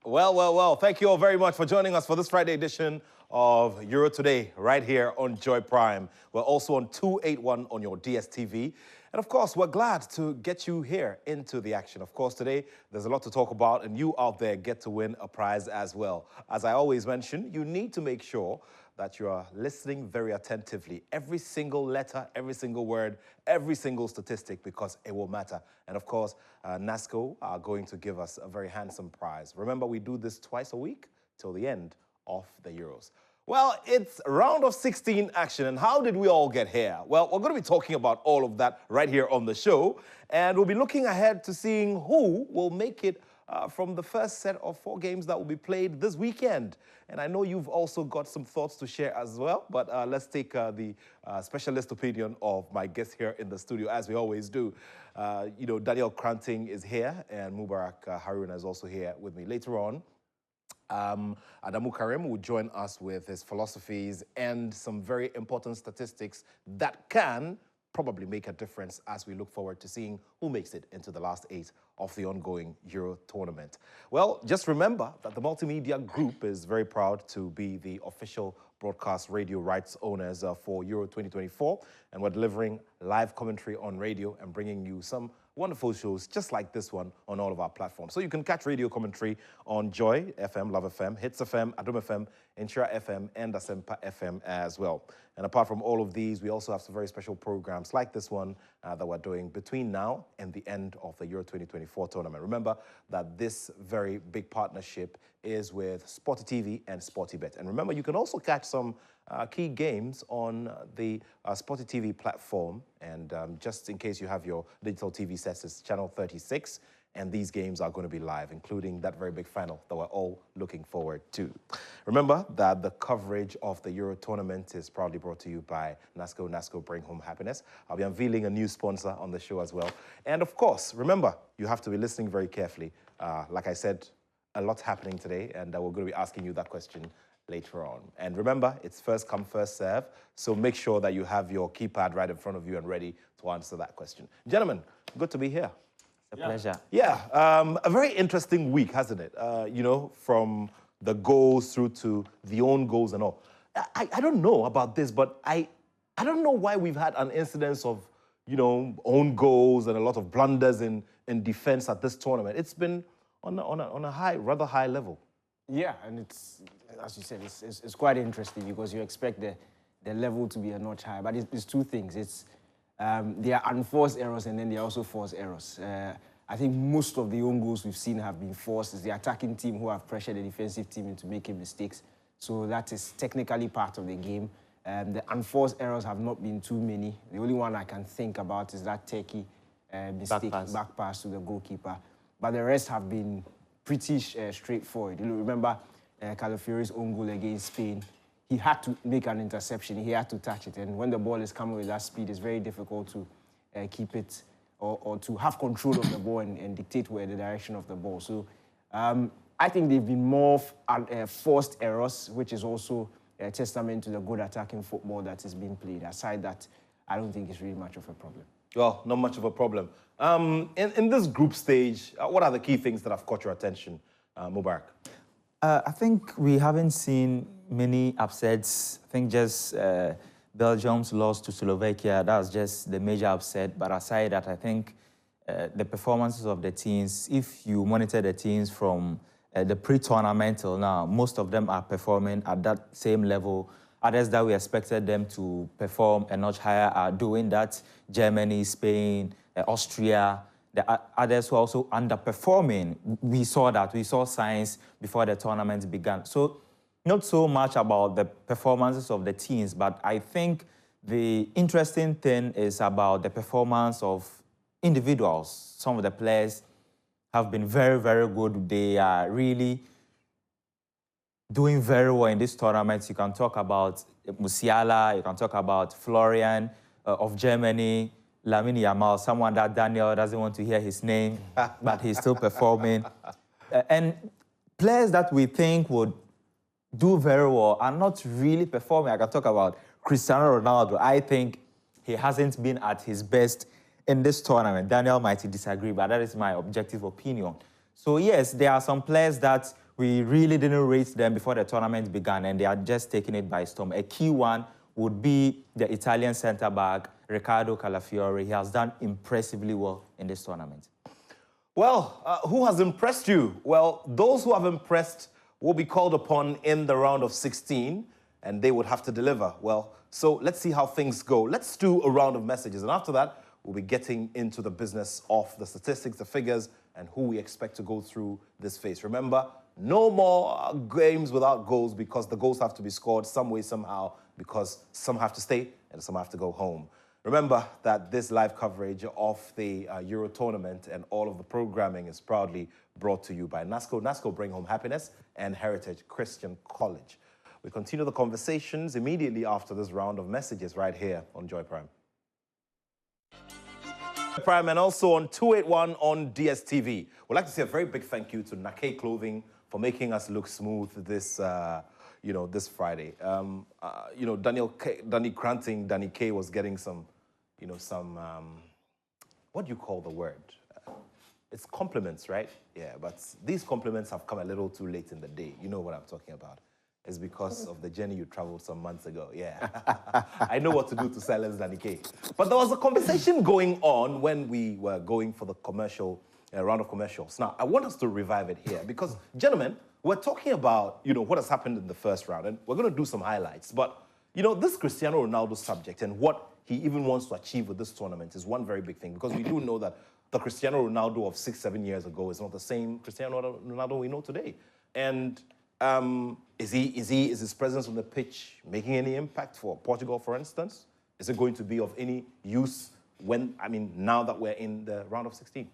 Well. Thank you all very much for joining us for this Friday edition of Euro Today, right here on Joy Prime. We're also on 281 on your DSTV. And of course, we're glad to get you here into the action. Of course, today, there's a lot to talk about, and you out there get to win a prize as well. As I always mention, you need to make sure that you are listening very attentively. Every single letter, every single word, every single statistic, because it will matter. And of course, NASCO are going to give us a very handsome prize. Remember, we do this twice a week till the end of the Euros. Well, it's round of 16 action, and how did we all get here? Well, we're going to be talking about all of that right here on the show, and we'll be looking ahead to seeing who will make it from the first set of 4 games that will be played this weekend. And I know you've also got some thoughts to share as well, but let's take the specialist opinion of my guest here in the studio, as we always do. Daniel Kranting is here, and Mubarak Haruna is also here with me. Later on, Adamu Karim will join us with his philosophies and some very important statistics that can probably make a difference as we look forward to seeing who makes it into the last 8 of the ongoing Euro tournament. Well, just remember that the Multimedia Group is very proud to be the official broadcast radio rights owners for Euro 2024, and we're delivering live commentary on radio and bringing you some wonderful shows just like this one on all of our platforms. So you can catch radio commentary on Joy FM, Love FM, Hits FM, Adom FM, Insura FM, and Asempa FM as well. And apart from all of these, we also have some very special programs like this one that we're doing between now and the end of the Euro 2024 tournament. Remember that this very big partnership is with Sporty TV and SportyBet. And remember, you can also catch some key games on the Sporty TV platform. And just in case you have your digital TV sets, it's channel 36. And these games are going to be live, including that very big final that we're all looking forward to. Remember that the coverage of the Euro tournament is proudly brought to you by NASCO. NASCO, bring home happiness. I'll be unveiling a new sponsor on the show as well. And of course, remember, you have to be listening very carefully. Like I said, a lot's happening today, and we're going to be asking you that question later on. And remember, it's first come, first serve. So make sure that you have your keypad right in front of you and ready to answer that question. Gentlemen, good to be here. A pleasure. Yeah, a very interesting week, hasn't it? From the goals through to the own goals and all. I don't know about this, but I don't know why we've had an incidence of, own goals and a lot of blunders in defense at this tournament. It's been on a rather high level. Yeah, and it's, as you said, it's quite interesting because you expect the level to be a notch higher. But it's 2 things. It's there are unforced errors and then there are also forced errors. I think most of the own goals we've seen have been forced. It's the attacking team who have pressured the defensive team into making mistakes. So that is technically part of the game. The unforced errors have not been too many. The only one I can think about is that Turkey mistake, back pass to the goalkeeper. But the rest have been pretty straightforward. You remember Calafio's own goal against Spain. He had to make an interception. He had to touch it. And when the ball is coming with that speed, it's very difficult to keep it or to have control of the ball and dictate where the direction of the ball. So I think they've been more forced errors, which is also a testament to the good attacking football that is being played. Aside that, I don't think it's really much of a problem. Well, not much of a problem. In this group stage, what are the key things that have caught your attention, Mubarak? I think we haven't seen many upsets. I think just Belgium's loss to Slovakia, that's just the major upset. But aside that, I think the performances of the teams, if you monitor the teams from the pre-tournament till now, most of them are performing at that same level. Others that we expected them to perform a notch higher are doing that. Germany, Spain, Austria. The others who are also underperforming. We saw that. We saw signs before the tournament began. So not so much about the performances of the teams, but I think the interesting thing is about the performance of individuals. Some of the players have been very, very good. They are really doing very well in this tournament. You can talk about Musiala, you can talk about Florian of Germany, Lamine Yamal, someone that Daniel doesn't want to hear his name, but he's still performing. And players that we think would do very well are not really performing. I can talk about Cristiano Ronaldo. I think he hasn't been at his best in this tournament. Daniel might disagree, but that is my objective opinion. So yes, there are some players that we really didn't rate them before the tournament began, and they are just taking it by storm. A key one would be the Italian centre-back, Riccardo Calafiori. He has done impressively well in this tournament. Well, who has impressed you? Well, those who have impressed will be called upon in the round of 16, and they would have to deliver. Well, so let's see how things go. Let's do a round of messages, and after that, we'll be getting into the business of the statistics, the figures, and who we expect to go through this phase. Remember, no more games without goals, because the goals have to be scored some way, somehow, because some have to stay and some have to go home. Remember that this live coverage of the Euro tournament and all of the programming is proudly brought to you by NASCO. NASCO Bring Home Happiness and Heritage Christian College. We continue the conversations immediately after this round of messages right here on Joy Prime. Prime and also on 281 on DSTV. We'd like to say a very big thank you to Nake Clothing for making us look smooth this this Friday. Danny K was getting some, what do you call the word? It's compliments, right? Yeah, but these compliments have come a little too late in the day. You know what I'm talking about. It's because of the journey you traveled some months ago. Yeah, I know what to do to silence Danny K. But there was a conversation going on when we were going for the commercial, round of commercials. Now, I want us to revive it here because, gentlemen, we're talking about, what has happened in the first round, and we're going to do some highlights. But, this Cristiano Ronaldo subject and what he even wants to achieve with this tournament is one very big thing, because we do know that the Cristiano Ronaldo of 6-7 years ago is not the same Cristiano Ronaldo we know today. And is his presence on the pitch making any impact for Portugal, for instance? Is it going to be of any use now that we're in the round of 16?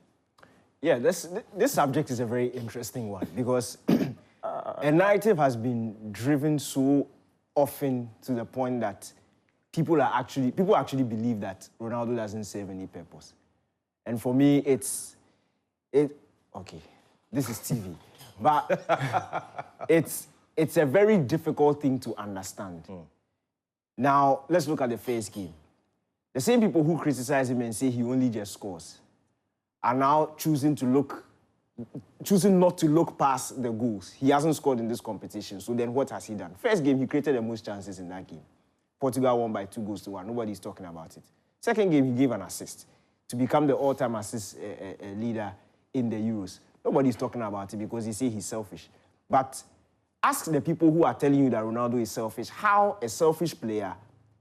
Yeah, this subject is a very interesting one because a narrative has been driven so often to the point that people actually believe that Ronaldo doesn't serve any purpose. And for me, okay, this is TV, but it's a very difficult thing to understand. Now, let's look at the first game. The same people who criticize him and say he only just scores are now choosing not to look past the goals. He hasn't scored in this competition, so then what has he done? First game, he created the most chances in that game. Portugal won by 2-1. Nobody's talking about it. Second game, he gave an assist to become the all-time assist leader in the Euros. Nobody's talking about it because they say he's selfish. But ask the people who are telling you that Ronaldo is selfish, how a selfish player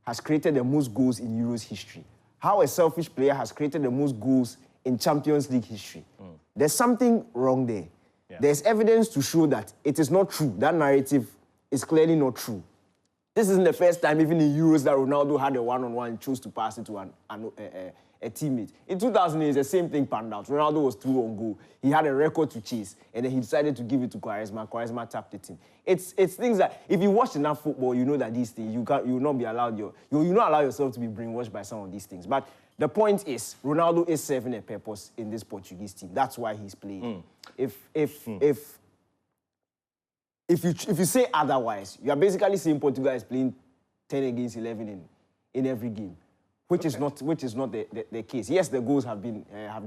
has created the most goals in Euros history. How a selfish player has created the most goals in Champions League history. There's something wrong there. Yeah. There's evidence to show that it is not true. That narrative is clearly not true. This isn't the first time, even in Euros, that Ronaldo had a one-on-one and chose to pass it to a teammate. In 2008, it's the same thing panned out. Ronaldo was through on goal. He had a record to chase, and then he decided to give it to Quaresma. Quaresma tapped it in. It's things that, if you watch enough football, you know that these things, you will not be allowed, you will not allow yourself to be brainwashed by some of these things. But the point is, Ronaldo is serving a purpose in this Portuguese team. That's why he's playing. If you say otherwise, you are basically saying Portugal is playing 10 against 11 in every game, which is not the case. Yes, the goals have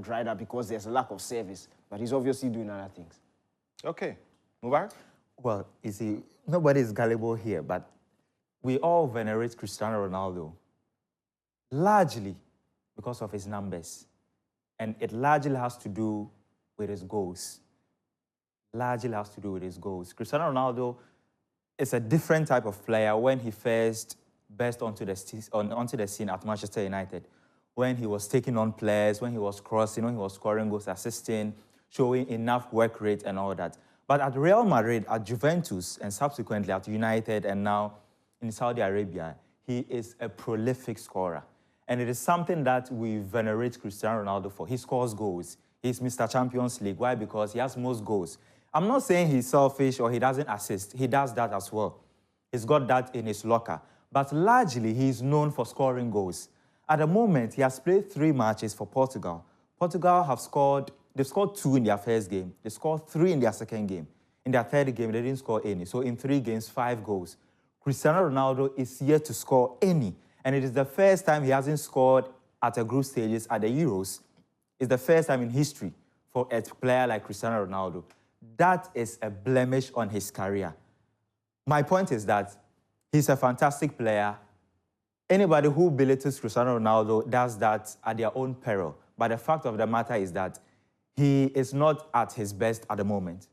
dried up because there's a lack of service, but he's obviously doing other things. Okay, Mubarak? Well, you see, nobody is gullible here, but we all venerate Cristiano Ronaldo largely because of his numbers, and it largely has to do with his goals. Cristiano Ronaldo is a different type of player when he first burst onto the scene at Manchester United, when he was taking on players, when he was crossing, when he was scoring goals, assisting, showing enough work rate and all that. But at Real Madrid, at Juventus, and subsequently at United, and now in Saudi Arabia, he is a prolific scorer. And it is something that we venerate Cristiano Ronaldo for. He scores goals. He's Mr. Champions League. Why? Because he has most goals. I'm not saying he's selfish or he doesn't assist. He does that as well. He's got that in his locker. But largely, he's known for scoring goals. At the moment, he has played 3 matches for Portugal. Portugal they've scored 2 in their first game. They scored 3 in their second game. In their third game, they didn't score any. So in 3 games, 5 goals. Cristiano Ronaldo is yet to score any. And it is the first time he hasn't scored at a group stages at the Euros. It's the first time in history for a player like Cristiano Ronaldo. that is a blemish on his career. My point is that he's a fantastic player. Anybody who belittles Cristiano Ronaldo does that at their own peril. But the fact of the matter is that he is not at his best at the moment.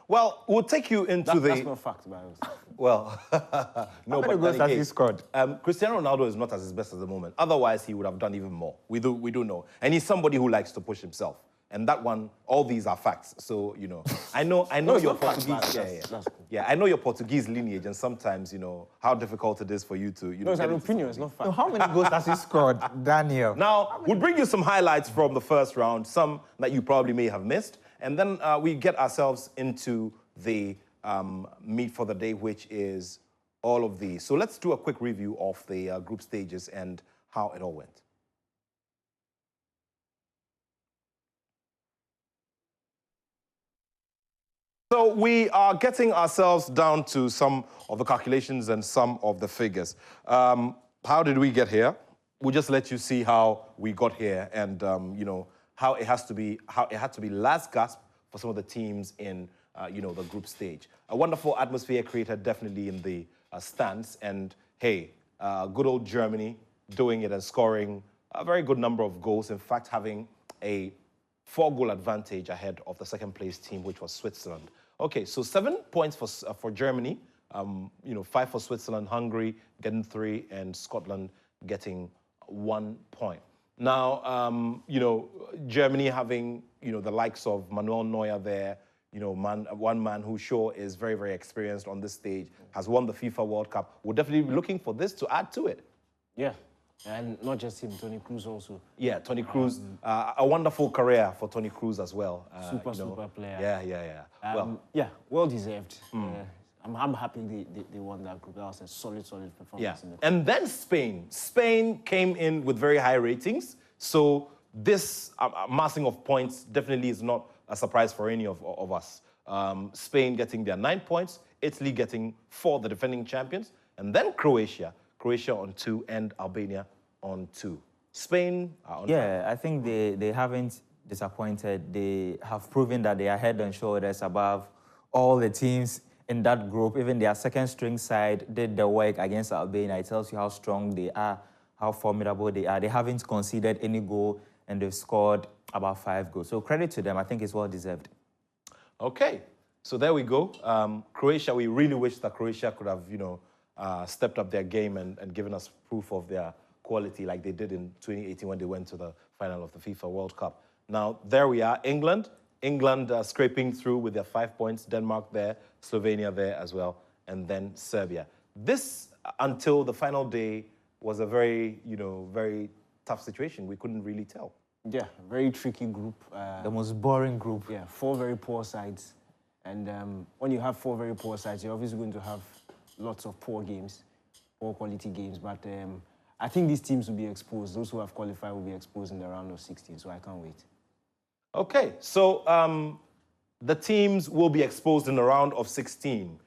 Well, we'll take you into the... That's not fact, by the way. Well, no, How many but goals has he Danny K, scored? Cristiano Ronaldo is not at his best at the moment. Otherwise, he would have done even more. We do know. And he's somebody who likes to push himself. And that one, all these are facts. So, you know, I know it's your not facts, Portuguese... that's cool. Yeah, I know your Portuguese lineage, and sometimes, you know, how difficult it is for you to, you know... No, it's get an into opinion, it's something. not fact. So how many goals has he scored, Daniel? Now, we'll bring you some highlights from the first round, some that you probably may have missed, and then we get ourselves into the meat for the day, which is all of these. So let's do a quick review of the group stages and how it all went. So we are getting ourselves down to some of the calculations and some of the figures. How did we get here? We'll just let you see how we got here and you know how it had to be last gasp for some of the teams in you know, the group stage. A wonderful atmosphere created definitely in the stands, and hey, good old Germany doing it and scoring a very good number of goals. In fact, having a 4-goal advantage ahead of the second place team, which was Switzerland. Okay, so 7 points for Germany, you know, 5 for Switzerland, Hungary getting 3, and Scotland getting 1 point. Now, you know, Germany having, you know, the likes of Manuel Neuer there, you know, one man who sure is very, very experienced on this stage, has won the FIFA World Cup. We're definitely looking for this to add to it. Yeah, and not just him, Toni Kroos also. Yeah, Toni Kroos, a wonderful career for Toni Kroos as well. Super player. Yeah. Yeah, well deserved. I'm happy they won that group. That was a solid performance. Yeah, In the and then Spain. Spain came in with very high ratings. So this amassing of points definitely is not a surprise for any of us. Spain getting their 9 points, Italy getting 4, the defending champions, and then Croatia on 2, and Albania on 2. Spain are on Yeah, I think they haven't disappointed. They have proven that they are head and shoulders above all the teams in that group. Even their second string side did the work against Albania. It tells you how strong they are, how formidable they are. They haven't conceded any goal, and they've scored about 5 goals. So credit to them. I think it's well deserved. Okay, so there we go. Croatia, we really wish that Croatia could have, you know, stepped up their game and given us proof of their quality like they did in 2018 when they went to the final of the FIFA World Cup. Now, there we are, England. England scraping through with their 5 points, Denmark there, Slovenia there as well, and then Serbia. This, until the final day, was a very, you know, very tough situation. We couldn't really tell. Yeah, very tricky group. The most boring group. Yeah, 4 very poor sides. And when you have 4 very poor sides, you're obviously going to have lots of poor games, poor quality games. But I think these teams will be exposed. Those who have qualified will be exposed in the round of 16, so I can't wait. Okay, so the teams will be exposed in the round of 16.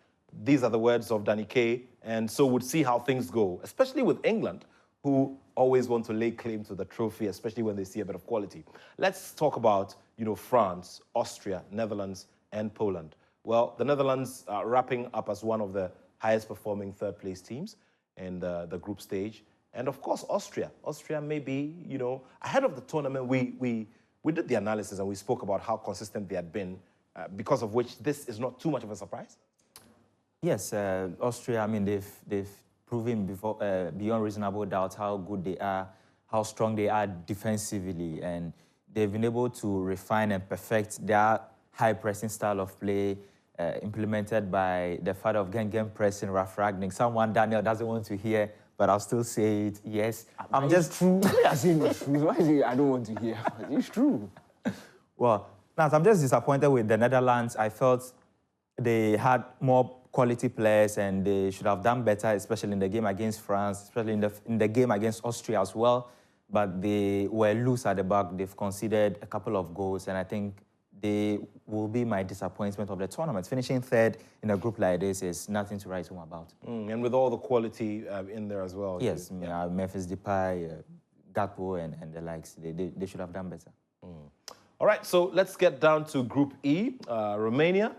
These are the words of Danny K. And so we'll see how things go, especially with England, who always want to lay claim to the trophy, especially when they see a bit of quality. Let's talk about, you know, France, Austria, Netherlands, and Poland. Well, the Netherlands are wrapping up as one of the highest performing third-place teams in the group stage. And of course, Austria. Austria may be, you know, ahead of the tournament, we did the analysis and we spoke about how consistent they had been, because of which this is not too much of a surprise. Yes, Austria, I mean, they've proven beyond reasonable doubt how good they are, how strong they are defensively, and they've been able to refine and perfect their high-pressing style of play, implemented by the father of Gengen pressing, Ralf Ragnick. Someone Daniel doesn't want to hear, but I'll still say it. Yes, I'm just true. Why is it I don't want to hear? It's true. Well, now I'm just disappointed with the Netherlands. I felt they had more quality players and they should have done better, especially in the game against France, especially in the game against Austria as well. But they were loose at the back. They've conceded a couple of goals, and I think they will be my disappointment of the tournament. Finishing third in a group like this is nothing to write home about. And with all the quality in there as well. Yes, Memphis Depay, Gakpo, and the likes, they should have done better. All right, so let's get down to Group E, Romania.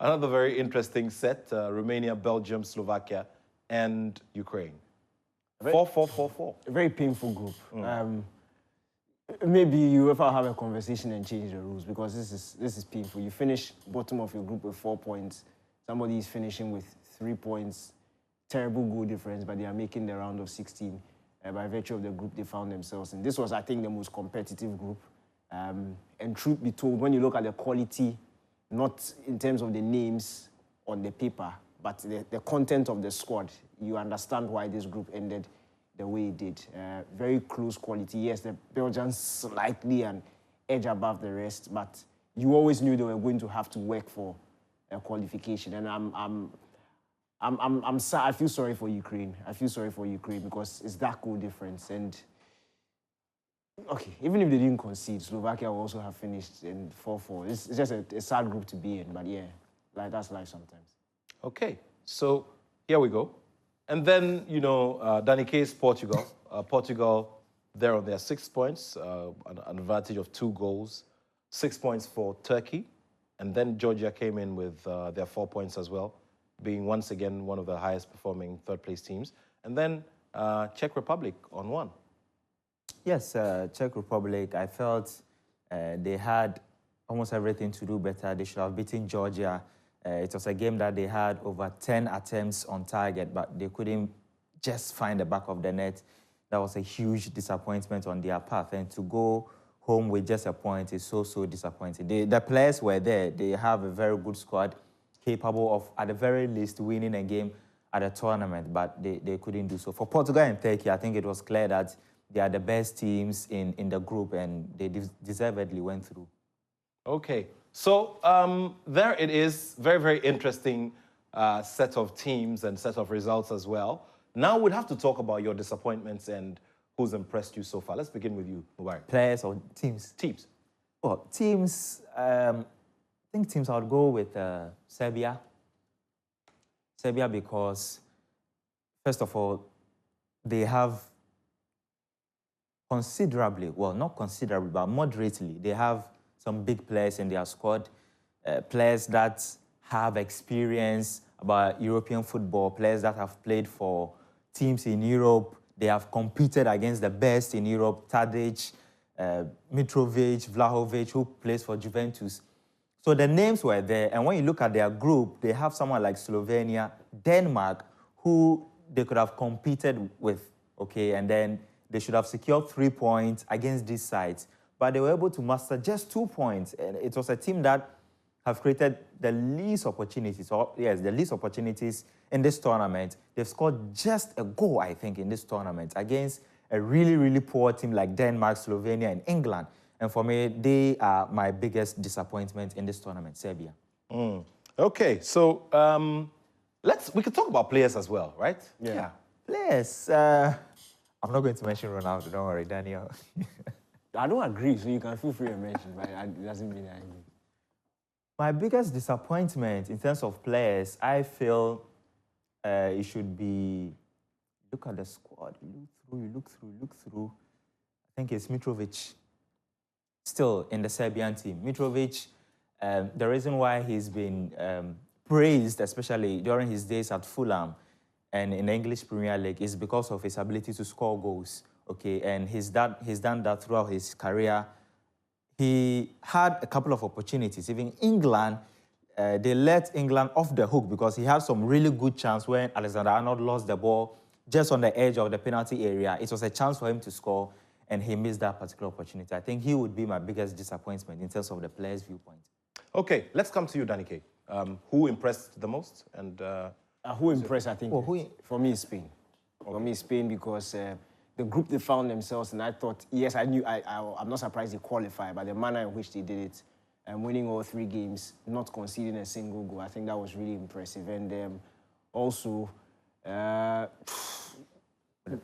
Another very interesting set, Romania, Belgium, Slovakia, and Ukraine. 4-4-4-4. A very painful group. Maybe UEFA will have a conversation and change the rules, because this is painful. You finish bottom of your group with 4 points. Somebody is finishing with 3 points. Terrible goal difference, but they are making the round of 16 by virtue of the group they found themselves in. This was, I think, the most competitive group. And truth be told, when you look at the quality, not in terms of the names on the paper, but the content of the squad, you understand why this group ended the way it did. Very close quality. Yes, the Belgians slightly an edge above the rest, but you always knew they were going to have to work for a qualification. And I'm sad. I feel sorry for Ukraine. I feel sorry for Ukraine, because it's that goal difference. And okay, even if they didn't concede, Slovakia will also have finished in 4-4. It's just a sad group to be in, but yeah, like that's life sometimes. Okay, so here we go. And then, you know, Danny K's Portugal. Portugal, they're on their 6 points, an advantage of 2 goals. 6 points for Turkey. And then Georgia came in with their 4 points as well, being once again one of the highest performing third-place teams. And then Czech Republic on 1. Yes, Czech Republic, I felt they had almost everything to do better. They should have beaten Georgia. It was a game that they had over 10 attempts on target, but they couldn't just find the back of the net. That was a huge disappointment on their part. And to go home with just a point is so disappointing. The players were there. They have a very good squad, capable of, at the very least, winning a game at a tournament, but they couldn't do so. For Portugal and Turkey, I think it was clear that they are the best teams in the group, and they deservedly went through. Okay, so there it is. Very, very interesting set of teams and set of results as well. Now we'd have to talk about your disappointments and who's impressed you so far. Let's begin with you, Mubarak. Players or teams? Teams. Well, teams, I think teams, I would go with Serbia. Serbia because, first of all, they have considerably, well, not considerably, but moderately, they have some big players in their squad, players that have experience about European football, players that have played for teams in Europe. They have competed against the best in Europe, Tadic, Mitrovic, Vlahovic, who plays for Juventus. So the names were there, and when you look at their group, they have someone like Slovenia, Denmark, who they could have competed with, okay, and then they should have secured 3 points against these sides. But they were able to master just 2 points, and it was a team that have created the least opportunities, or yes, the least opportunities in this tournament. They've scored just a goal, I think, in this tournament against a really, really poor team like Denmark, Slovenia, and England. And for me, they are my biggest disappointment in this tournament, Serbia. Okay, so we could talk about players as well, right? Yeah. Players. I'm not going to mention Ronaldo, don't worry, Daniel. I don't agree, so you can feel free to mention, but it doesn't mean I agree. My biggest disappointment in terms of players, I feel it should be, look at the squad, you look through. I think it's Mitrovic, still in the Serbian team. Mitrovic, the reason why he's been praised, especially during his days at Fulham and in the English Premier League, is because of his ability to score goals. Okay, and he's done that throughout his career. He had a couple of opportunities. Even England, they let England off the hook because he had some really good chance when Alexander-Arnold lost the ball just on the edge of the penalty area. It was a chance for him to score, and he missed that particular opportunity. I think he would be my biggest disappointment in terms of the player's viewpoint. Okay, let's come to you, Danny K. Who impressed the most? And who impressed, I think, for me, is Spain. Okay. For me, Spain, because the group they found themselves, and I thought, yes, I'm not surprised they qualified, but the manner in which they did it, and winning all 3 games, not conceding a single goal, I think that was really impressive. And also,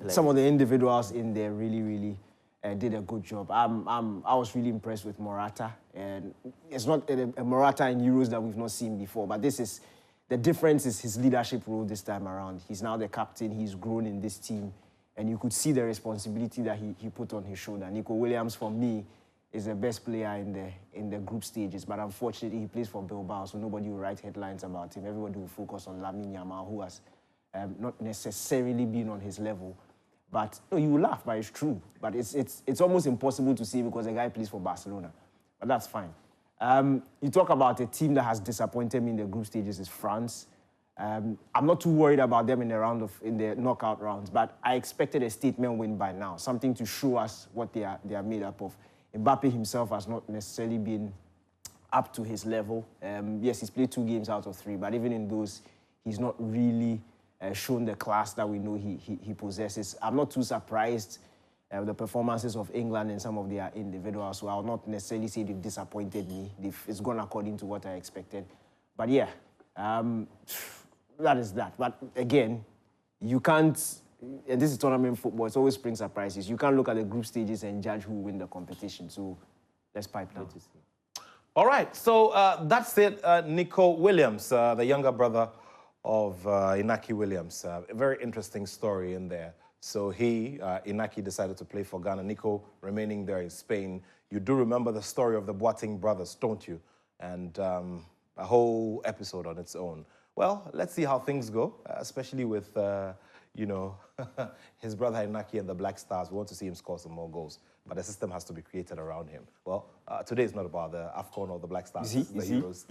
some of the individuals in there really did a good job. I was really impressed with Morata, and it's not a Morata in Euros that we've not seen before, but the difference is his leadership role this time around. He's now the captain, he's grown in this team, and you could see the responsibility that he put on his shoulder. Nico Williams, for me, is the best player in the group stages, but unfortunately he plays for Bilbao, so nobody will write headlines about him. Everybody will focus on Lamine Yamal, who has not necessarily been on his level. But you will laugh, but it's true. But it's almost impossible to see because the guy plays for Barcelona. But that's fine. You talk about a team that has disappointed me in the group stages is France. I'm not too worried about them in the knockout rounds, but I expected a statement win by now, something to show us what they are made up of. Mbappe himself has not necessarily been up to his level. Yes, he's played 2 games out of 3, but even in those, he's not really shown the class that we know he possesses. I'm not too surprised with the performances of England and some of their individuals, so I'll not necessarily say they've disappointed me. It's gone according to what I expected. But yeah, that is that. But again, you can't, and this is tournament football, it's always spring surprises. You can't look at the group stages and judge who will win the competition. So let's pipe down. All right, so that's it. Nico Williams, the younger brother of Inaki Williams. A very interesting story in there. So Inaki decided to play for Ghana. Nico remaining there in Spain. You do remember the story of the Boateng brothers, don't you? And a whole episode on its own. Well, let's see how things go, especially with, you know, his brother Inaki and the Black Stars. We want to see him score some more goals, but the system has to be created around him. Well, today is not about the AFCON or the Black Stars, it's the Euros.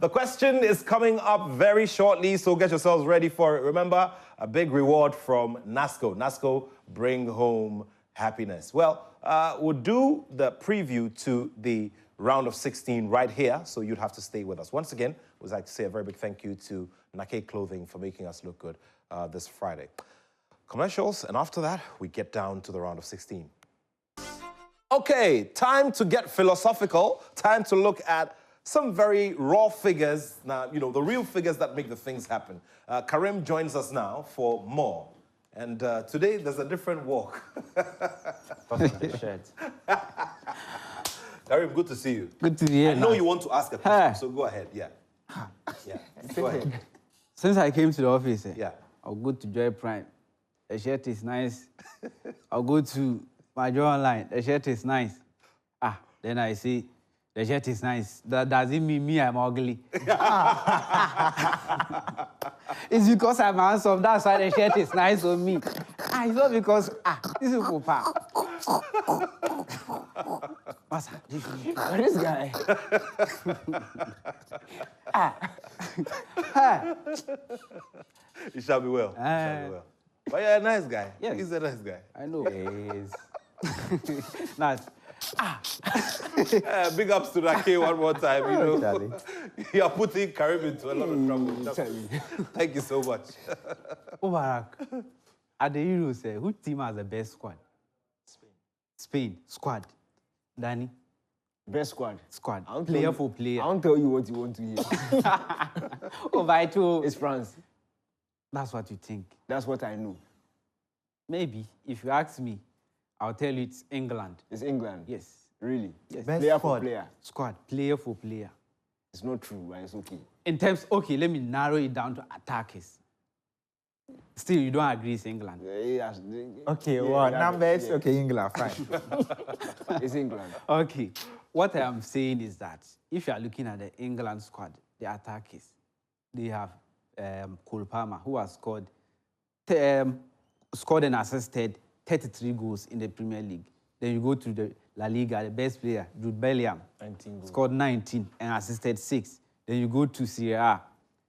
The question is coming up very shortly, so get yourselves ready for it. Remember, a big reward from NASCO. NASCO, bring home happiness. Well, we'll do the preview to the round of 16 right here, so you'd have to stay with us. Once again, we'd like to say a very big thank you to Nake Clothing for making us look good this Friday. Commercials, and after that, we get down to the round of 16. Okay, time to get philosophical, time to look at some very raw figures, now, you know, the real figures that make the things happen. Karim joins us now for more. And today, there's a different walk. Karim, good to see you. Good to be here. I know you want to ask a question, so go ahead, yeah. Yeah, go ahead. Since I came to the office, Yeah. I'll go to Joy Prime. The shirt is nice. I'll go to my Joy Online. The shirt is nice. Then I say, the shirt is nice. That doesn't mean me, I'm ugly. It's because I'm handsome. That's why the shirt is nice on me. It's not because, this is for pa. What's that? This guy. It shall be well. It shall be well. But you're a nice guy. Yes. He's a nice guy. I know. Yes. Nice. Big ups to Nake one more time. You know, you're putting Karim into a lot of trouble. Thank you so much. Mubarak, at the Euros, which team has the best squad? Spain. Squad. Danny? Best squad. Squad. I won't Player tell for player. I won't tell you what you want to hear. Vital. It's France. That's what you think. That's what I know. Maybe, if you ask me, I'll tell you it's England. It's England. Yes. Really? Yes. Best Player for squad. player. Squad. Player for player. It's not true, but it's okay. In terms, okay, let me narrow it down to attackers. Still, you don't agree it's England. Okay, well, numbers, okay, England, fine. It's England. Okay. What I am saying is that if you are looking at the England squad, the attackers, they have Cole Palmer, who has scored and assisted 33 goals in the Premier League. Then you go to the La Liga, the best player, Jude Bellingham, 19 goals. scored 19 and assisted 6. Then you go to Serie A,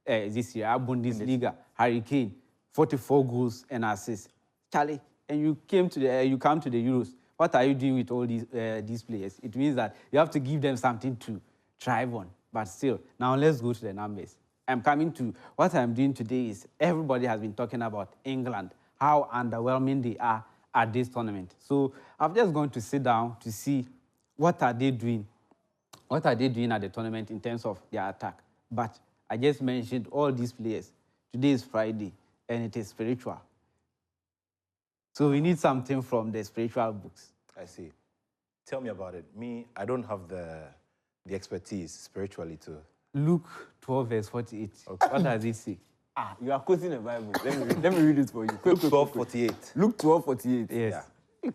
Bundesliga, Harry Kane, 44 goals and assists. Charlie, and you come to the Euros. What are you doing with all these players? It means that you have to give them something to thrive on. But still, now let's go to the numbers. What I'm doing today is everybody has been talking about England, how underwhelming they are at this tournament. So I'm just going to sit down to see what are they doing. What are they doing at the tournament in terms of their attack? But I just mentioned all these players. Today is Friday, and it is spiritual. So we need something from the spiritual books. I see. Tell me about it. Me, I don't have the expertise spiritually to... Luke 12, verse 48. Okay. What does it say? You are quoting the Bible. Let me read it for you. Luke 12:48. Luke 12:48. Yes. Yeah.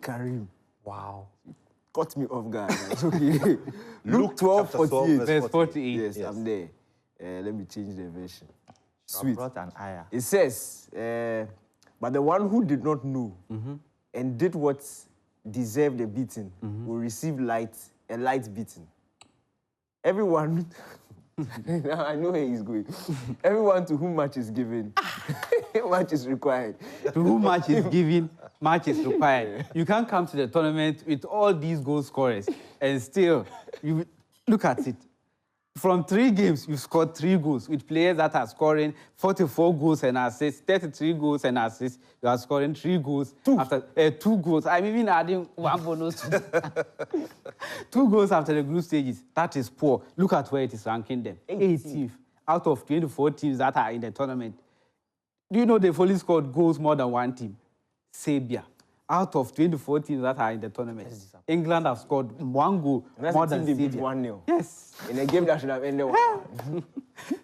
Karim. Wow. Caught me off guard. It's okay. Luke 12, chapter 12, 48. Verse 48. Yes, I'm there. Let me change the version. I Sweet. brought an ayah. It says, but the one who did not know and did what deserved a beating will receive a light beating. Everyone, now I know where he's going. Everyone to whom much is given, much is required. To whom much is given, much is required. You can't come to the tournament with all these goal scorers and still, you look at it. From 3 games, you've scored 3 goals with players that are scoring 44 goals and assists, 33 goals and assists. You are scoring 3 goals after 2 goals. I'm even adding 1 bonus to 2 goals after the group stages. That is poor. Look at where it is ranking them. 18th out of 24 teams that are in the tournament. Do you know they've only scored goals more than 1 team? Serbia. Out of 24 teams that are in the tournament, England have scored 1 goal more than they beat Serbia. 1-0. Yes. In a game that should have ended 1-1.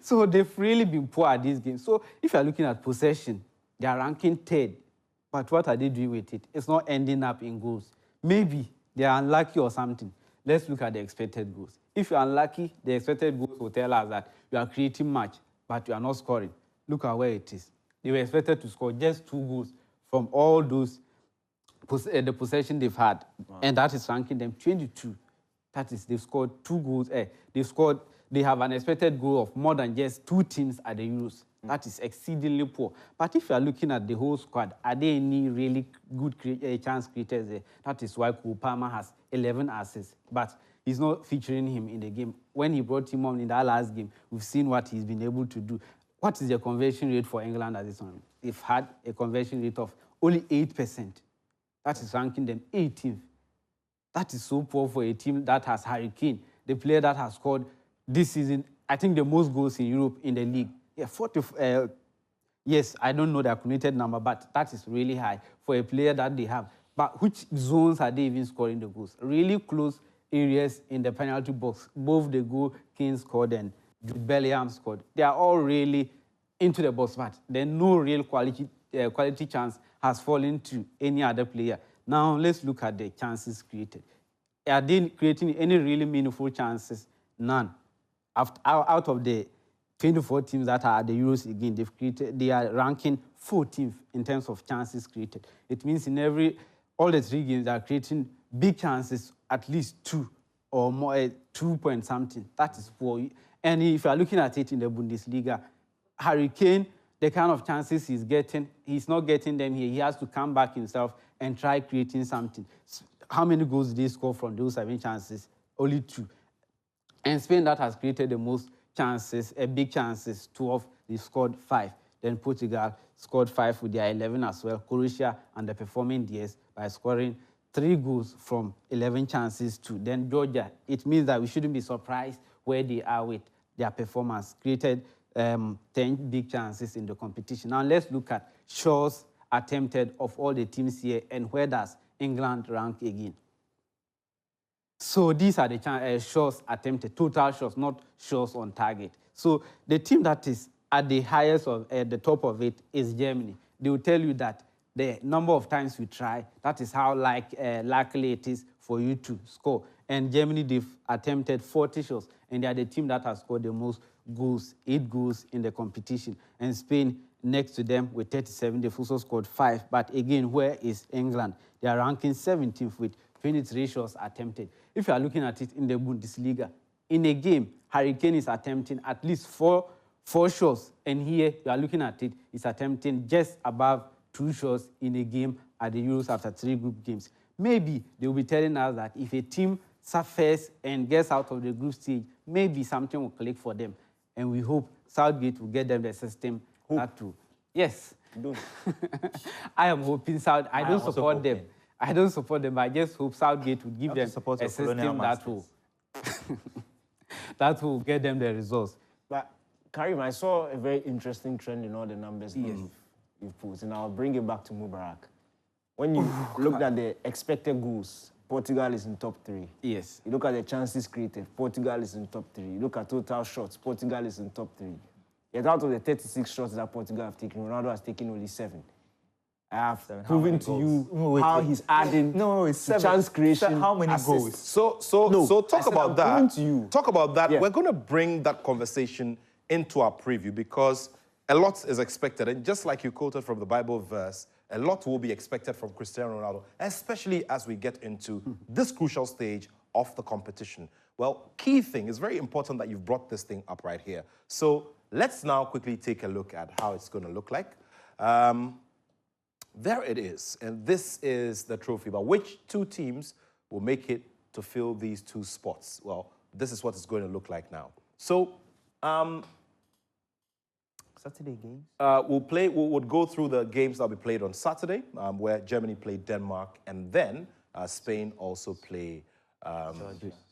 So they've really been poor at this game. So if you're looking at possession, they are ranking 3rd. But what are they doing with it? It's not ending up in goals. Maybe they are unlucky or something. Let's look at the expected goals. If you're unlucky, the expected goals will tell us that you are creating much, but you are not scoring. Look at where it is. They were expected to score just 2 goals from all those the possession they've had, and that is ranking them 22. That is, they've scored 2 goals. They have an expected goal of more than just 2 teams at the Euros. That is exceedingly poor. But if you are looking at the whole squad, are there any really good chance creators there? That is why Cole Palmer has 11 assists, but he's not featuring him in the game. When he brought him on in that last game, we've seen what he's been able to do. What is the conversion rate for England at this time? They've had a conversion rate of only 8%. That is ranking them 18th. That is so poor for a team that has Harry Kane, the player that has scored this season, I think, the most goals in Europe in the league. Yeah, yes, I don't know the accumulated number, but that is really high for a player that they have. But which zones are they even scoring the goals? Really close areas in the penalty box. Both the goal Kane scored and Jude Bellingham scored. They are all really into the box, but then no real quality chance has fallen to any other player. Now, let's look at the chances created. Are they creating any really meaningful chances? None. Out of the 24 teams that are at the Euros again, they are ranking 14th in terms of chances created. It means in all the 3 games, they are creating big chances, at least 2 or more, 2 point something. That is poor. And if you are looking at it in the Bundesliga, Harry Kane, the kind of chances he's getting, he's not getting them here. He has to come back himself and try creating something. How many goals did they score from those 7 chances? Only 2. And Spain, that has created the most chances, big chances, 12, they scored 5. Then Portugal scored 5 with their 11 as well. Croatia underperforming theirs by scoring 3 goals from 11 chances too. Then Georgia, it means that we shouldn't be surprised where they are with their performance. Created 10 big chances in the competition. Now let's look at shots attempted of all the teams here and where does England rank again. So these are the shots attempted, total shots, not shots on target. So the team that is at the highest at the top of it is Germany. They will tell you that the number of times you try, that is how likely it is for you to score. And Germany, they've attempted 40 shots, and they are the team that has scored the most goals, 8 goals in the competition. And Spain, next to them with 37, they've also scored 5. But again, where is England? They are ranking 17th with 23 shots attempted. If you are looking at it in the Bundesliga, in a game, Harry Kane is attempting at least 4 shots. And here, you are looking at it, he's attempting just above 2 shots in a game at the Euros after 3 group games. Maybe they will be telling us that if a team suffers and gets out of the group stage, maybe something will click for them. And we hope Southgate will get them the system to. Yes. I am hoping I don't support them. I don't support them, but I just hope Southgate will give them a system that will get them the results. But Karim, I saw a very interesting trend in all the numbers you've put, and I'll bring it back to Mubarak. When you looked at the expected goals, Portugal is in top 3. Yes. You look at the chances created, Portugal is in top 3. You look at total shots, Portugal is in top 3. Yet out of the 36 shots that Portugal have taken, Ronaldo has taken only 7. I have How proven many to goals? you No, wait, how wait. he's adding No, it's to 7. chance creation. How many assists. goals? So talk I said about I'm that. proving to you. Talk about that. Yeah. We're going to bring that conversation into our preview because a lot is expected. And just like you quoted from the Bible verse, a lot will be expected from Cristiano Ronaldo, especially as we get into this crucial stage of the competition. Well, key thing, it's very important that you've brought this thing up right here. So let's now quickly take a look at how it's going to look like. There it is, and this is the trophy. But which 2 teams will make it to fill these 2 spots? Well, this is what it's going to look like now. So, Saturday games? we'll go through the games that will be played on Saturday, where Germany played Denmark, and then Spain also play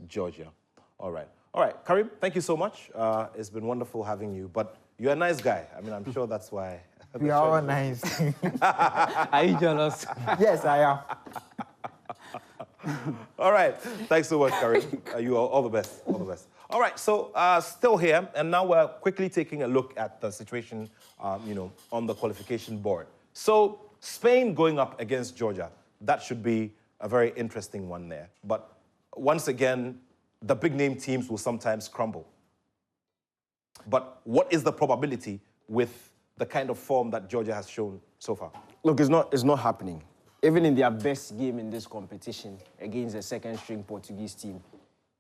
Georgia. All right, Karim, thank you so much. It's been wonderful having you, but you're a nice guy. I mean, I'm sure that's why. We are all nice. Are you jealous? Yes, I am. All right. Thanks so much, Karim. You all the best. All the best. All right. So still here, and now we're quickly taking a look at the situation, on the qualification board. So Spain going up against Georgia. That should be a very interesting one there. But once again, the big name teams will sometimes crumble. But what is the probability with the kind of form that Georgia has shown so far? Look, it's not happening. Even in their best game in this competition against a second-string Portuguese team,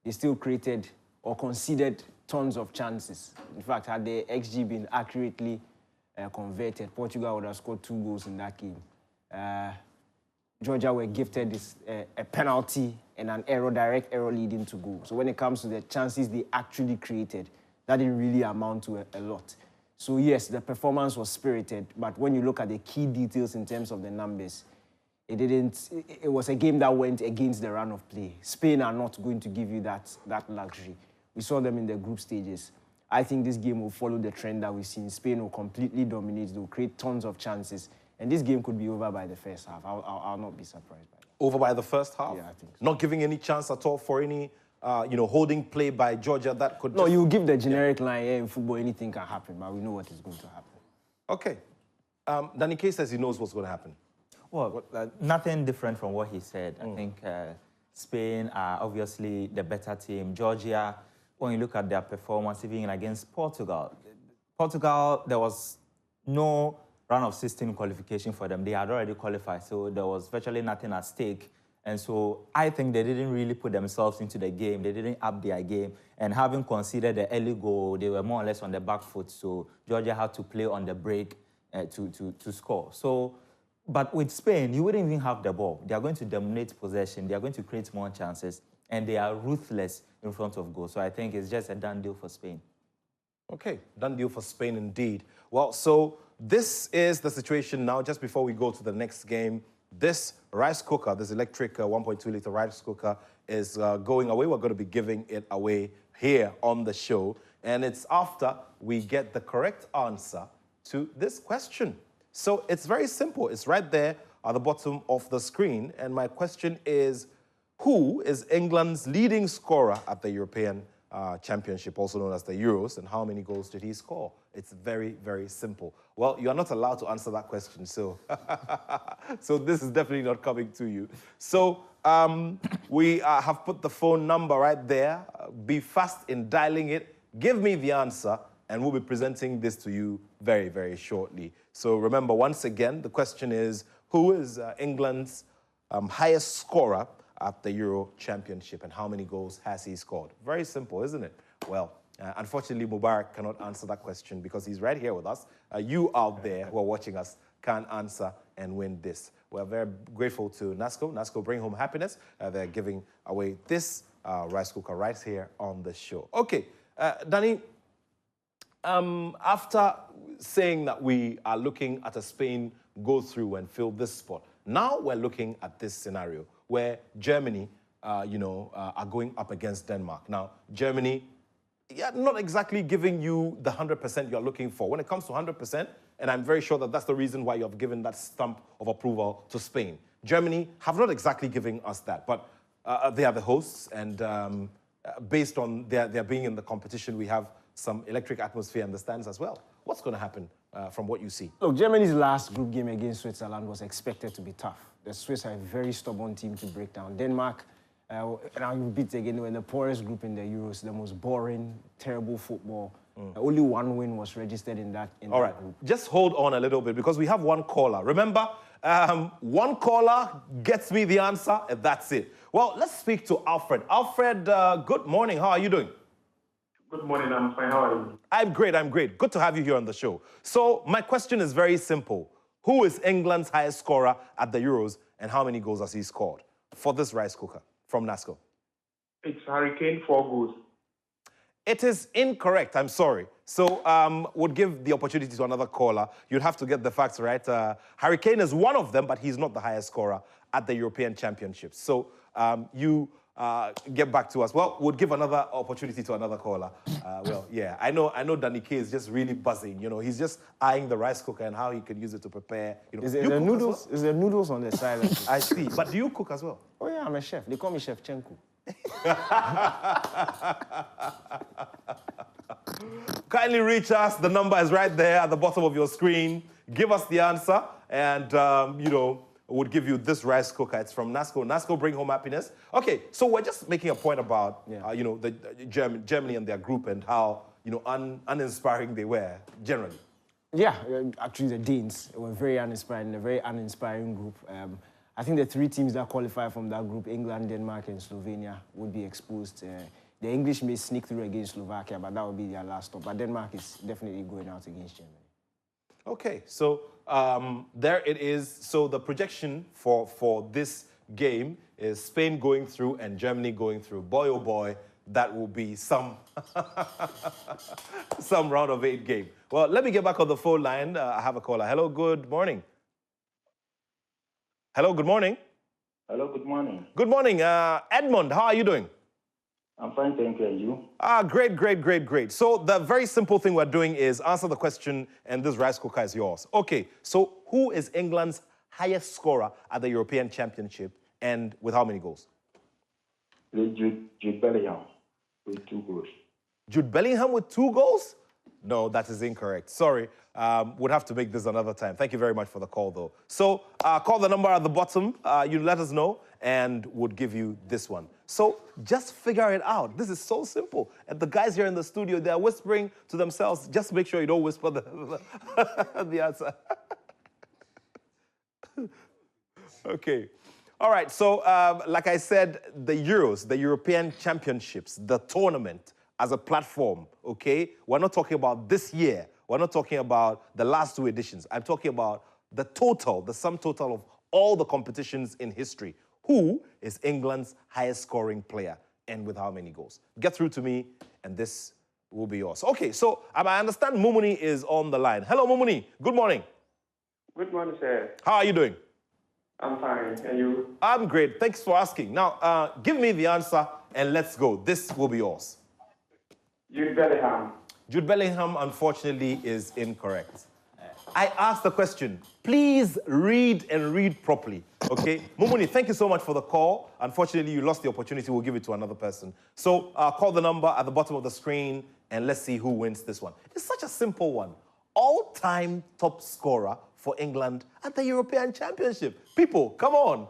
they still created or conceded tons of chances. In fact, had the XG been accurately converted, Portugal would have scored 2 goals in that game. Georgia were gifted this, a penalty and an direct error leading to goal. So when it comes to the chances they actually created, that didn't really amount to a lot. So yes, the performance was spirited, but when you look at the key details in terms of the numbers, it was a game that went against the run of play. Spain are not going to give you that luxury. We saw them in the group stages. I think this game will follow the trend that we've seen. Spain will completely dominate. They'll create tons of chances. And this game could be over by the first half. I'll not be surprised by that. Over by the first half? Yeah, I think so. Not giving any chance at all for any, holding play by Georgia that could No, you give the generic line, in football, anything can happen, but we know what is going to happen. Okay. Danny K says he knows what's going to happen. Well, nothing different from what he said. I think Spain are obviously the better team. Georgia, when you look at their performance, even against Portugal, there was no round of 16 qualification for them. They had already qualified, so there was virtually nothing at stake. And so I think they didn't really put themselves into the game. They didn't up their game. And having conceded the early goal, they were more or less on the back foot. So Georgia had to play on the break to score. So, but with Spain, you wouldn't even have the ball. They are going to dominate possession. They are going to create more chances. And they are ruthless in front of goal. So I think it's just a done deal for Spain. Okay, done deal for Spain indeed. Well, so this is the situation now, just before we go to the next game. This rice cooker, this electric 1.2-liter rice cooker is going away. We're going to be giving it away here on the show. And it's after we get the correct answer to this question. So it's very simple. It's right there at the bottom of the screen. And my question is, who is England's leading scorer at the European Championship, also known as the Euros, and how many goals did he score? It's very, very simple. Well, you are not allowed to answer that question, so so this is definitely not coming to you. So we have put the phone number right there. Be fast in dialing it. Give me the answer, and we'll be presenting this to you very, very shortly. So remember, once again, the question is, who is England's highest scorer at the Euro Championship, and how many goals has he scored? Very simple, isn't it? Well, unfortunately, Mubarak cannot answer that question because he's right here with us. You out there who are watching us can answer and win this. We're very grateful to NASCO. NASCO Bring Home Happiness. They're giving away this rice cooker right here on the show. Okay, Danny, after saying that we are looking at a Spain go through and fill this spot, now we're looking at this scenario where Germany, are going up against Denmark. Now, Germany, not exactly giving you the 100% you're looking for. When it comes to 100%, and I'm very sure that that's the reason why you have given that stamp of approval to Spain. Germany have not exactly given us that, but they are the hosts, and based on their being in the competition, we have some electric atmosphere in the stands as well. What's going to happen from what you see? Look, Germany's last group game against Switzerland was expected to be tough. The Swiss are a very stubborn team to break down. Denmark, and I'll repeat again, they were in the poorest group in the Euros, the most boring, terrible football. Only one win was registered in that group. Just hold on a little bit because we have one caller. Remember, one caller gets me the answer, and that's it. Well, let's speak to Alfred. Alfred, good morning. How are you doing? Good morning, I'm fine. How are you? I'm great, I'm great. Good to have you here on the show. So my question is very simple. Who is England's highest scorer at the Euros and how many goals has he scored for this rice cooker from NASCO? It's Harry Kane, 4 goals. It is incorrect, I'm sorry. So would give the opportunity to another caller. You'd have to get the facts right. Harry Kane is one of them, but he's not the highest scorer at the European Championships. So you get back to us. Well, we'll give another opportunity to another caller. Well, yeah, I know Danny K is just really buzzing. You know, he's just eyeing the rice cooker and how he can use it to prepare. You know, Is there noodles? Well? Is there noodles on the side? I see. But do you cook as well? Oh yeah, I'm a chef. They call me Chef Chenku. Kindly reach us. The number is right there at the bottom of your screen. Give us the answer, and you know, would give you this rice cooker. It's from NASCO. NASCO, bring home happiness. Okay, so we're just making a point about you know, the Germany and their group and how, you know, uninspiring they were generally. Yeah, actually the Danes were very uninspiring, a very uninspiring group. I think the 3 teams that qualify from that group, England, Denmark, and Slovenia, would be exposed. The English may sneak through against Slovakia, but that will be their last stop. But Denmark is definitely going out against Germany. Okay, so there it is. So the projection for this game is Spain going through and Germany going through. Boy, oh boy, that will be some some round of 8 game. Well, let me get back on the phone line. I have a caller. Hello, good morning. Hello, good morning. Hello, good morning. Good morning. Edmund, how are you doing? I'm fine, thank you. And you? Great, great, great, great. So the very simple thing we're doing is answer the question, and this rice cooker is yours. Okay, so who is England's highest scorer at the European Championship, and with how many goals? Jude Bellingham with 2 goals. Jude Bellingham with 2 goals? No, that is incorrect. Sorry. Would have to make this another time. Thank you very much for the call, though. So call the number at the bottom. You let us know, and would give you this one. So just figure it out. This is so simple. And the guys here in the studio, they're whispering to themselves. Just make sure you don't whisper the answer. Okay. All right. So like I said, the Euros, the European Championships, the tournament as a platform, okay? We're not talking about this year. We're not talking about the last 2 editions. I'm talking about the total, the sum total of all the competitions in history. Who is England's highest scoring player and with how many goals? Get through to me and this will be yours. Okay, so I understand Mumuni is on the line. Hello, Mumuni. Good morning. Good morning, sir. How are you doing? I'm fine. And you? I'm great. Thanks for asking. Now, give me the answer and let's go. This will be yours. Jude Bellingham. Jude Bellingham, unfortunately, is incorrect. I asked the question. Please read and read properly, okay? Mumuni, thank you so much for the call. Unfortunately, you lost the opportunity. We'll give it to another person. So call the number at the bottom of the screen, and let's see who wins this one. It's such a simple one. All-time top scorer for England at the European Championship. People, come on.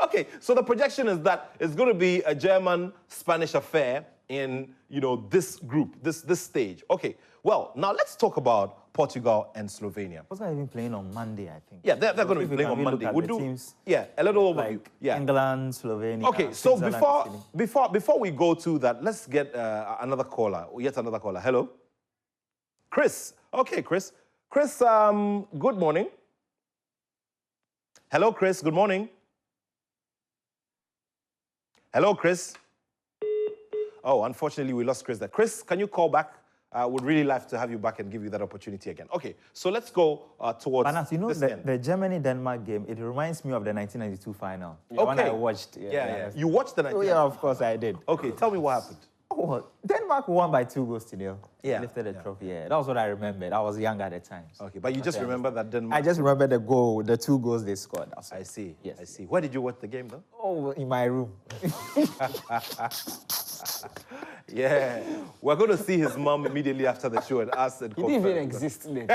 Okay, so the projection is that it's going to be a German-Spanish affair in, you know, this group, this stage. Okay, well, now let's talk about Portugal and Slovenia. What's going to be playing on Monday, I think. Yeah, they're going to be playing on Monday. We'll do teams, yeah, a little overview. like Yeah. England, Slovenia. Okay, so Switzerland, before we go to that, let's get another caller, yet another caller. Hello, Chris. Okay, Chris. Chris, good morning. Hello, Chris. Good morning. Hello, Chris. Oh, unfortunately, we lost Chris there. Chris, can you call back? Would really like to have you back and give you that opportunity again. Okay, so let's go towards Panas, you know, the Germany-Denmark game, it reminds me of the 1992 final. Okay. One I watched. Yeah. You watched the 1992? Oh, yeah, of course I did. Okay, tell me what happened. Oh, Denmark won by 2-0. Yeah. Lifted the trophy, yeah. That was what I remembered. I was young at the time. So. Okay, but you just remember that Denmark... I just remember the goal, the 2 goals they scored. I see, Yes. I see. Where did you watch the game, though? Oh, in my room. Yeah. We're going to see his mom immediately after the show and ask and He didn't even confirm. exist then.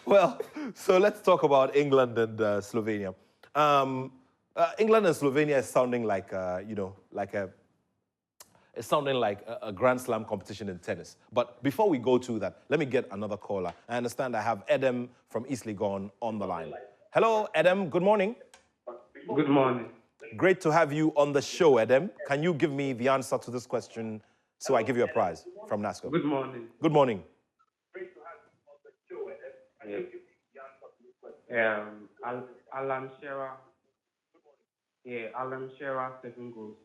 Well, so let's talk about England and Slovenia. England and Slovenia is sounding like, it's sounding like a Grand Slam competition in tennis. But before we go to that, let me get another caller. I understand I have Edem from East Legon on the line. Hello, Edem. Good morning. Good morning. Great to have you on the show, Edem. Can you give me the answer to this question so I give you a prize from NASCO? Good morning. Good morning. Alan Shearer. Yeah, Alan Shearer, 7 goals.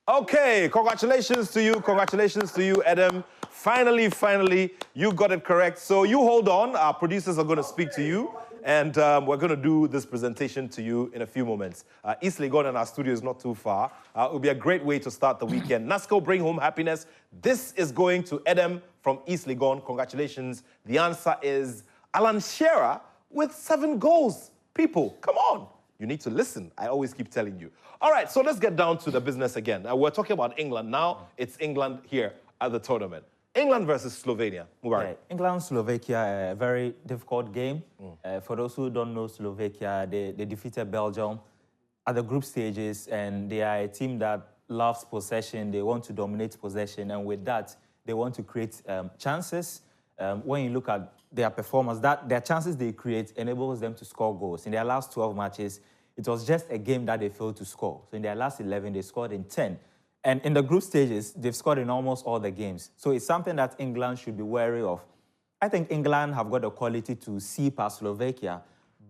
Okay, congratulations to you, Edem. Finally, you got it correct. So you hold on, our producers are going to speak to you, and we're going to do this presentation to you in a few moments. East Legon and our studio is not too far. It will be a great way to start the weekend. NASCO, bring home happiness. This is going to Edem from East Legon. Congratulations. The answer is Alan Shearer with 7 goals. People, come on. You need to listen. I always keep telling you. All right, so let's get down to the business again. We're talking about England now. It's England here at the tournament. England versus Slovenia. Mubarak. Yeah, England, Slovakia, a very difficult game. For those who don't know Slovakia, they defeated Belgium at the group stages, and they are a team that loves possession. They want to dominate possession, and with that, they want to create chances. When you look at their performance, their chances they create enables them to score goals. In their last 12 matches, it was just a game that they failed to score. So in their last 11, they scored in 10. And in the group stages, they've scored in almost all the games. So it's something that England should be wary of. I think England have got the quality to see past Slovakia,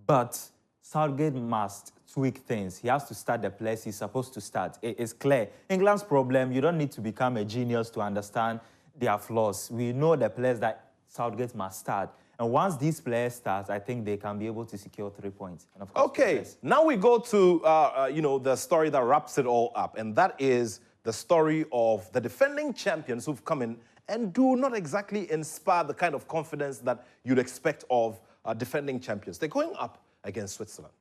but Southgate must tweak things. He has to start the players he's supposed to start. It's clear. England's problem, you don't need to become a genius to understand their flaws. We know the players that Southgate must start. And once these players start, I think they can be able to secure 3 points. And of course, Okay, now we go to, the story that wraps it all up, and that is the story of the defending champions who've come in and do not exactly inspire the kind of confidence that you'd expect of defending champions. They're going up against Switzerland.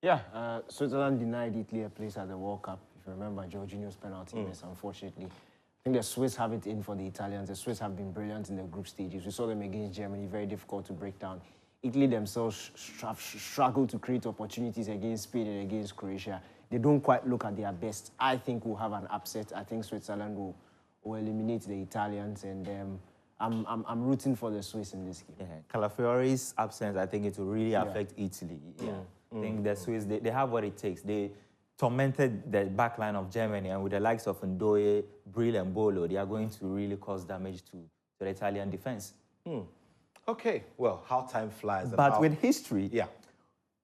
Yeah, Switzerland denied Italy a place at the World Cup. If you remember, Jorginho's penalty miss, unfortunately. I think the Swiss have it in for the Italians. The Swiss have been brilliant in the group stages. We saw them against Germany, very difficult to break down. Italy themselves have struggled to create opportunities against Spain and against Croatia. They don't quite look at their best. I think we'll have an upset. I think Switzerland will eliminate the Italians, and I'm rooting for the Swiss in this game. Yeah, Calafiori's absence, I think it will really affect Italy. Yeah. I think the Swiss, they have what it takes. They tormented the backline of Germany, and with the likes of Ndoye, Brill, and Bolo, they are going to really cause damage to the Italian defense. Okay, well, how time flies. But with history, yeah,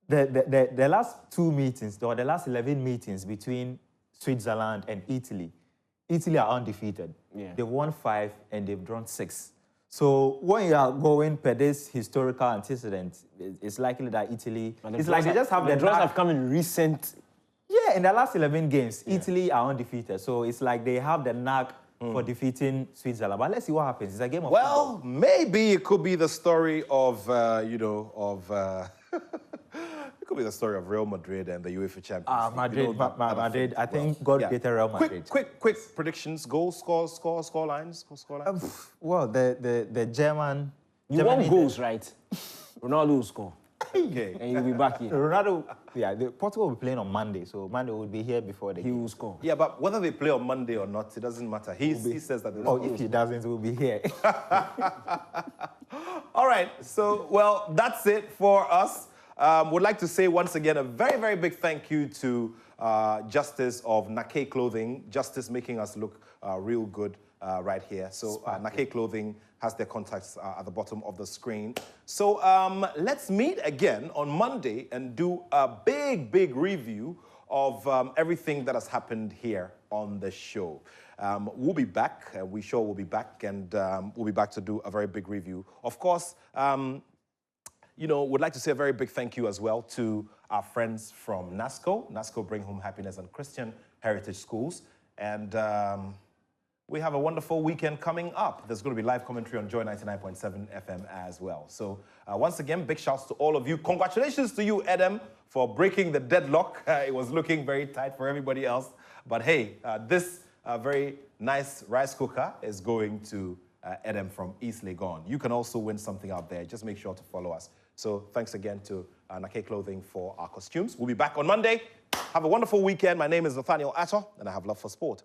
the last 2 meetings, or the last 11 meetings between Switzerland and Italy are undefeated. Yeah. They've won 5 and they've drawn 6. So when you are going per this historical antecedent, it's likely that Italy, it's like they just have the draws have come in recent. Yeah, in the last 11 games, Italy are undefeated. So it's like they have the knack for defeating Switzerland. But let's see what happens. It's a game of well, football. maybe it could be the story of, it could be the story of Real Madrid and the UEFA Champions League. Madrid, Madrid. I think God created Real Madrid. Quick predictions, goals, score lines. Well, the German... You want goals, right? Ronaldo will score. Okay. And you'll be back here. Ronaldo, Portugal will be playing on Monday, so Monday will be here before the He game. will score. Yeah, but whether they play on Monday or not, it doesn't matter. He says that. If he doesn't, he will be here. All right, so, well, that's it for us. Would like to say once again a very, very big thank you to Justice of Nake Clothing. Justice making us look real good right here. So Nake Clothing has their contacts at the bottom of the screen. So let's meet again on Monday and do a big review of everything that has happened here on the show. We'll be back. We'll be back, and we'll be back to do a very big review. Of course, would like to say a very big thank you as well to our friends from NASCO. NASCO Bring Home Happiness and Christian Heritage Schools. And we have a wonderful weekend coming up. There's going to be live commentary on Joy 99.7 FM as well. So once again, big shouts to all of you. Congratulations to you, Edem, for breaking the deadlock. It was looking very tight for everybody else. But hey, this very nice rice cooker is going to Edem from East Legon. You can also win something out there. Just make sure to follow us. So thanks again to Nake Clothing for our costumes. We'll be back on Monday. Have a wonderful weekend. My name is Nathaniel Atto, and I have love for sport.